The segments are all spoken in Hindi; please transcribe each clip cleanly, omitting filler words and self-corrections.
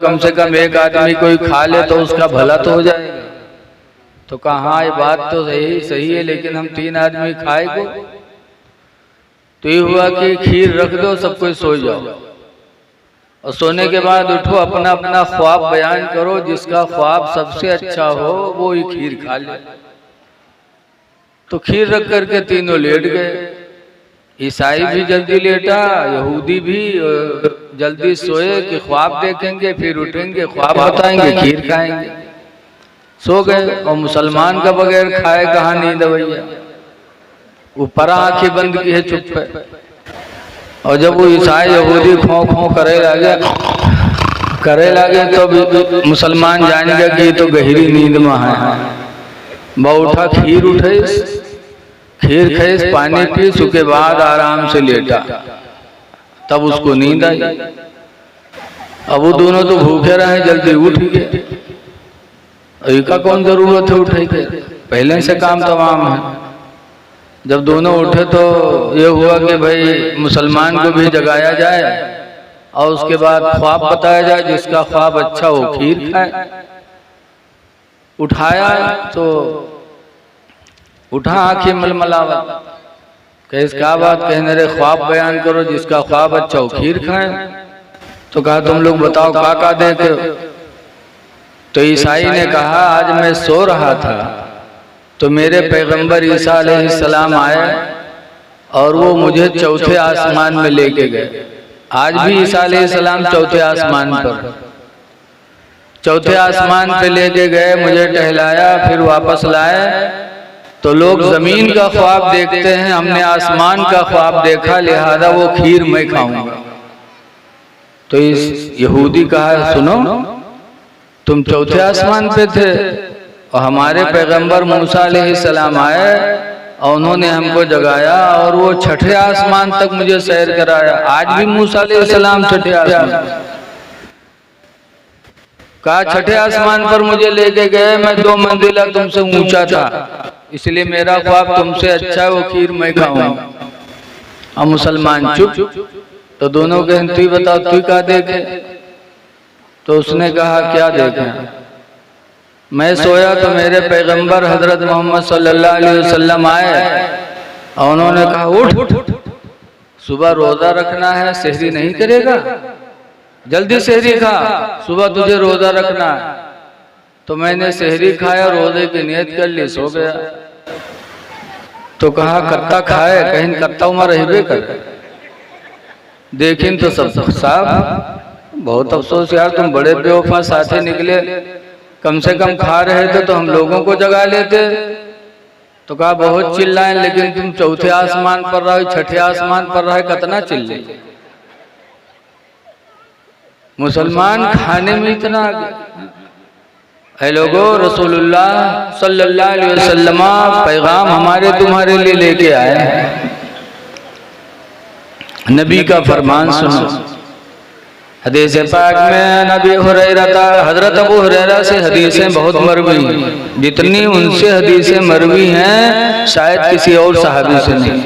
कम से कम एक आदमी कोई खा ले तो उसका भला तो हो जाएगा। तो कहाँ ये बात तो सही है, लेकिन हम 3 आदमी खाए को तो ये हुआ कि खीर रख दो, सब कोई सो जाओ और सोने के बाद उठो, अपना अपना ख्वाब बयान करो, जिसका ख्वाब सबसे अच्छा हो वो ही खीर खा ले। तो खीर रख करके तीनों लेट गए। ईसाई भी जल्दी लेटा, यहूदी भी जल्दी सोए कि ख्वाब देखेंगे, फिर उठेंगे, ख्वाब बताएंगे, खीर खाएंगे, सो गए। और मुसलमान का बगैर खाए कहाँ नींद भैया, ऊपर आंखें बंद की है, चुप है। और जब वो ईसाई यहूदी खो खो करे लगे तो मुसलमान जान गया कि तो गहरी नींद में है। उठा, खीर खेस, पानी पी, उसके बाद आराम से लेटा, तब उसको नींद आई। अब वो दोनों तो भूखे रहे, जल्दी उठ गए। इनका कौन जरूरत है उठे के, पहले से काम तमाम है। जब दोनों उठे तो ये हुआ कि भाई मुसलमान को भी जगाया जाए और उसके बाद ख्वाब बताया जाए, जिसका ख्वाब अच्छा हो खीर खाए। उठाया तो उठा, आंखें मलमलावा, कैस क्या बात, कहने रे ख्वाब बयान करो, जिसका ख्वाब अच्छा हो खीर खाए। तो कहा तुम लोग बताओ का देखे। तो ईसाई ने कहा आज मैं सो रहा था तो मेरे पैगंबर ईसा अलैहिस्सलाम आए और वो मुझे चौथे आसमान में लेके गए। आज भी ईसा अलैहिस्सलाम चौथे आसमान पे लेके गए, मुझे टहलाया, फिर वापस लाए। तो लोग जमीन का ख्वाब देखते हैं, हमने आसमान का ख्वाब देखा, लिहाजा वो खीर मैं खाऊंगा। तो इस यहूदी कहा सुनो, तुम चौथे आसमान पे थे और हमारे पैगंबर मूसा अलैहिस्सलाम आए और उन्होंने हमको जगाया और वो छठे आसमान तक मुझे सैर कराया। आज भी मूसा अलैहिस्सलाम छठे आसमान, कहा छठे आसमान पर मुझे लेके गए, मैं 2 मंजिला तुमसे ऊंचा था, इसलिए मेरा ख्वाब तुमसे अच्छा है, वो खीर मैं खाऊंगा। और मुसलमान चुप। तो दोनों कहते तू बताओ तू क्या देखे। तो उसने कहा क्या देखे, मैं सोया तो मेरे पैगंबर हजरत मोहम्मद सल्लल्लाहु अलैहि वसल्लम आए और उन्होंने कहा उठ, सुबह रोजा रखना है, सहरी नहीं करेगा, जल्दी सहरी खा, सुबह तुझे रोजा रखना है। तो मैंने सहरी खाया, रोजे की नियत कर ली, सो गया। तो कहा कत्ता खाए, कहीं कत्ता उमर रहबे कर। देखिन तो सब साहब, बहुत अफसोस यार, तुम बड़े बेवफा साथी निकले, कम से कम खा रहे थे तो हम लोगों को जगा लेते। तो कहा बहुत चिल्लाए, लेकिन तुम चौथे आसमान पर रहे, छठे आसमान पर रहे, कितना चिल्ले। मुसलमान खाने में इतना है। लोगो रसूलुल्लाह सल्लल्लाहु अलैहि वसल्लम पैगाम हमारे तुम्हारे लिए लेके आए हैं, नबी का फरमान सुनो। हदीस पाक में नबी हुरैरा, हजरत अबू हुरैरा से हदीसें बहुत मरवी, जितनी उनसे हदीसें मरवी हैं शायद किसी और सहाबी से नहीं।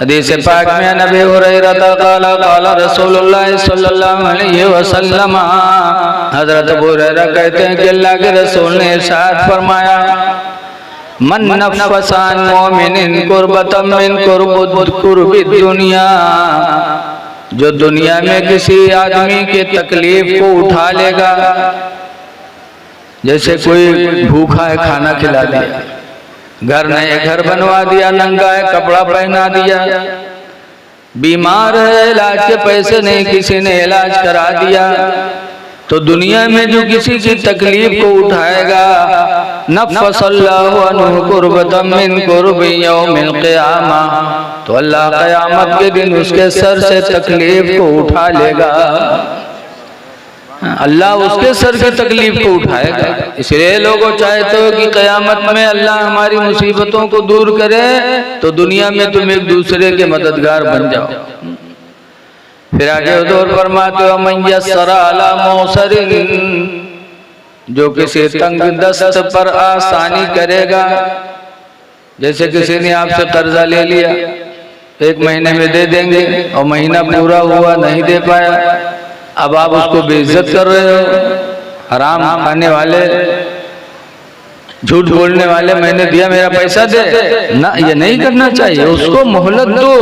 हदीस पाक में नबी हुरैरा काला काला रसूलुल्लाह सल्लल्लाहु अलैहि वसल्लम, हजरत अबू हुरैरा कहते हैं कि अल्लाह के रसूल ने इरशाद फरमाया, मन नफ़सान मोमिनिन कुर्बतम मिन कुर्बिद दुनिया, जो दुनिया में किसी आदमी के तकलीफ को उठा लेगा, जैसे कोई भूखा है खाना खिला दिया, घर नए घर बनवा दिया, नंगा है कपड़ा पहना दिया, बीमार है इलाज के पैसे नहीं किसी ने इलाज करा दिया, तो दुनिया में जो किसी की तकलीफ को उठाएगा, नफ़सल्लाहु अन्हु कुर्बतम मिन कुर्बि यौमिल क़ियामा, तो अल्लाह क़यामत के दिन उसके सर से तकलीफ को उठा लेगा। अल्लाह उसके सर की तकलीफ को उठाएगा। इसलिए लोगों चाहते हो कि क़यामत में अल्लाह हमारी मुसीबतों को दूर करे, तो दुनिया में तुम एक दूसरे के मददगार बन जाओ। फिर आगे उधर फरमाते हो मन यस्सरा अला मौसरिन, जो किसी तंग दस्त पर आसानी करेगा। जैसे किसी ने आपसे कर्जा ले लिया, 1 महीने में दे देंगे और महीना पूरा हुआ नहीं दे पाया, अब आप उसको बेइज्जत कर रहे हो। हराम खाने वाले, झूठ बोलने वाले, मैंने दिया मेरा पैसा दे ना, ये नहीं करना चाहिए। उसको मोहलत दो,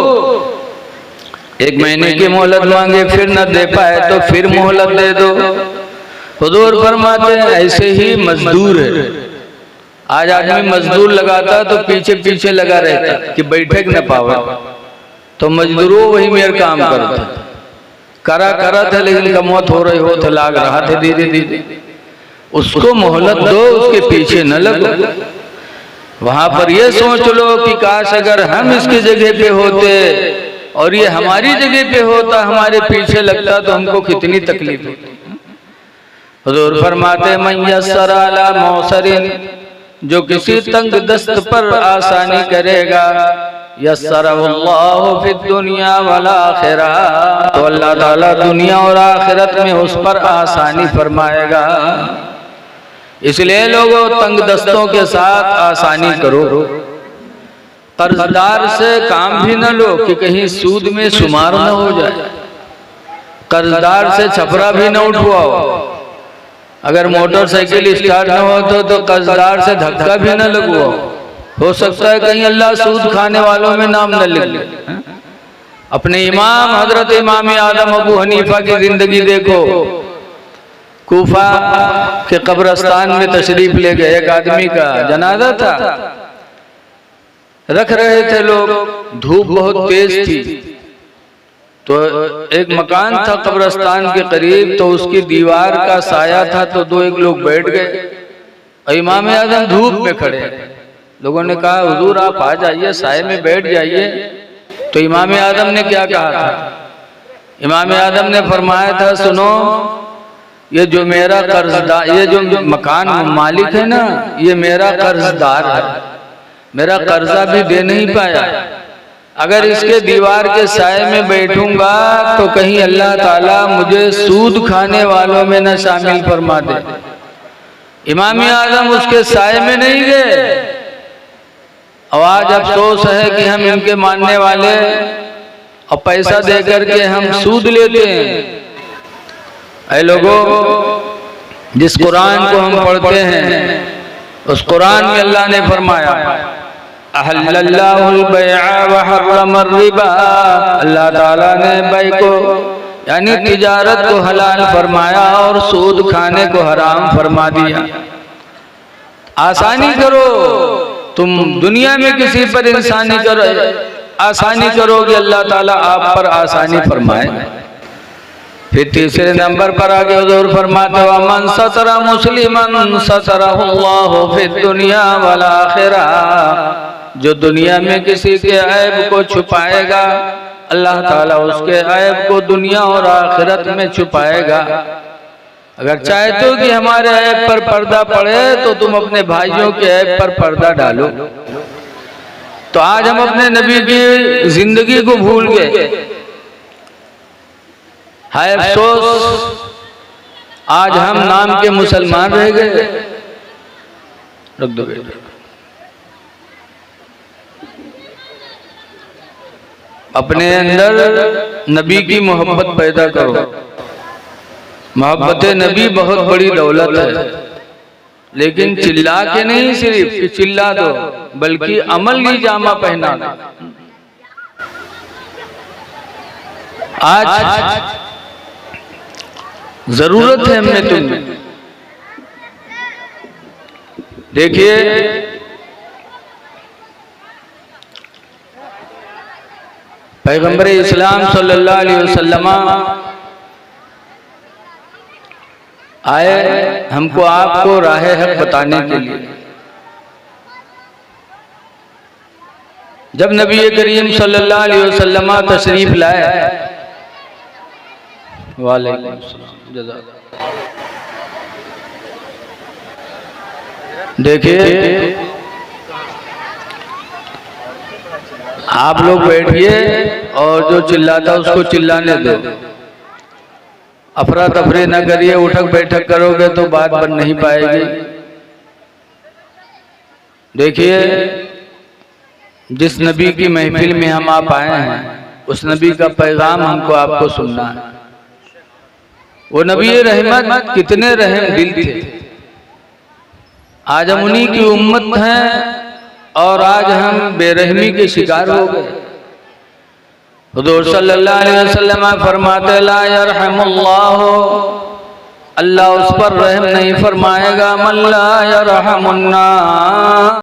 1 महीने की मोहलत मांगे फिर न दे पाए तो फिर मोहलत दे दो। हुजूर फरमाते हैं ऐसे ही मजदूर है। आज आदमी मजदूर लगाता तो पीछे पीछे लगा रहता कि बैठक न पावे, तो मजदूरों वही मेरा काम करता, करा था लेकिन कमौत हो रही हो तो लाग रहा था धीरे धीरे। उसको मोहलत दो, उसके पीछे न लगो। वहां पर ये सोच लो कि काश अगर हम इसकी जगह पे होते और ये हमारी जगह पे होता, हमारे पीछे लगता तो हमको कितनी तकलीफ होती। हुजूर फरमाते मन यस्सर अला मौसरिन, जो किसी तंग दस्त पर आसानी करेगा, यस्सरहुल्लाहु फिद दुनिया वल आखिरा, तो अल्लाह ताला दुनिया और आखिरत में उस पर आसानी फरमाएगा। इसलिए लोगों तंग दस्तों के साथ आसानी करो। कर्जदार से काम भी न लो कि कहीं सूद में शुमार न हो जाए। कर्जदार से छपरा भी न उठवाओ। अगर मोटरसाइकिल स्टार्ट न हो तो कर्जदार से धक्का भी न लगवाओ। हो सकता है कहीं अल्लाह सूद खाने वालों में नाम न लिख ले। अपने इमाम हजरत इमाम आदम अबू हनीफा की जिंदगी देखो। कूफा के कब्रिस्तान में तशरीफ ले गए, एक आदमी का जनाजा था, रख रहे थे लोग, धूप बहुत तेज थी, तो एक मकान था कब्रिस्तान के करीब, तो उसकी दीवार का साया था, तो 2-1 लोग बैठ गए और इमाम आदम धूप में खड़े। लोगों ने कहा हुजूर आप आ जाइए, साये में बैठ जाइए। तो इमाम आदम ने क्या कहा था? इमाम आदम ने फरमाया था सुनो, ये जो मेरा कर्जदार, ये जो मकान मालिक है ना, ये मेरा कर्जदार है, मेरा कर्जा भी दे नहीं पाया। अगर इसके दीवार के साये में बैठूंगा तो कहीं अल्लाह ताला मुझे सूद खाने वालों में न शामिल फरमा दे। इमाम आजम उसके साये में नहीं गए। आज अफसोस है कि हम इनके मानने वाले और पैसा दे करके हम सूद लेते हैं। ऐ लोगों, जिस कुरान को हम पढ़ते हैं उस कुरान में अल्लाह ने फरमाया अहल्लल्लाहुल बैअ व हर्रमर रिबा, अल्लाह ताला ने बै को यानी तिजारत को हलाल फरमाया और सूद खाने को हराम फरमा दिया। आसानी करो, तुम दुनिया में किसी पर इंसानी करो, आसानी करोगे अल्लाह ताला आप पर आसानी फरमाए। फिर तीसरे नंबर पर आगे हुजूर फरमाते व मन सतरा मुस्लिमन सतरहुल्लाहु फिद दुनिया वल आखिरा, जो दुनिया में किसी के ऐब को छुपाएगा अल्लाह ताला उसके ऐब को दुनिया और आखिरत में छुपाएगा। अगर चाहते हो कि हमारे ऐब पर पर्दा पड़े तो तुम अपने भाइयों के ऐब पर पर्दा डालो। तो आज हम अपने नबी की जिंदगी को भूल गए, हाय अफसोस, आज हम नाम के मुसलमान रह गए। रख दो बेटा। अपने अंदर नबी की मोहब्बत पैदा करो। मोहब्बत नबी बहुत बड़ी दौलत है, लेकिन चिल्ला के नहीं सिर्फ कि चिल्ला दो, बल्कि अमल की जामा पहना दो। आज जरूरत है हमें तुम्हें। देखिए पैगंबर इस्लाम सल्लल्लाहु अलैहि वसल्लम आए हमको आपको राह हक बताने के लिए। जब नबी करीम सल्लल्लाहु अलैहि वसल्लम तशरीफ लाए, वालेकुम सलाम, जज़ाक। देखिए आप लोग बैठिए और जो चिल्लाता उसको चिल्लाने दो, अफरा तफरी न करिए। उठक बैठक करोगे तो बात बन नहीं पाएगी। देखिए जिस नबी की महफिल में हम आप आए हैं उस नबी का पैगाम हमको आपको सुनना है। वो नबी रहमत कितने रहम दिल थे। आज हम उन्हीं की उम्मत हैं और आज हम बेरहमी के शिकार हो गए। हुजूर सल्लल्लाहु अलैहि वसल्लम फरमाते ला यरहमुल्लाह, अल्लाह उस पर रहम नहीं फरमाएगा मन ला यरहमुन्नास,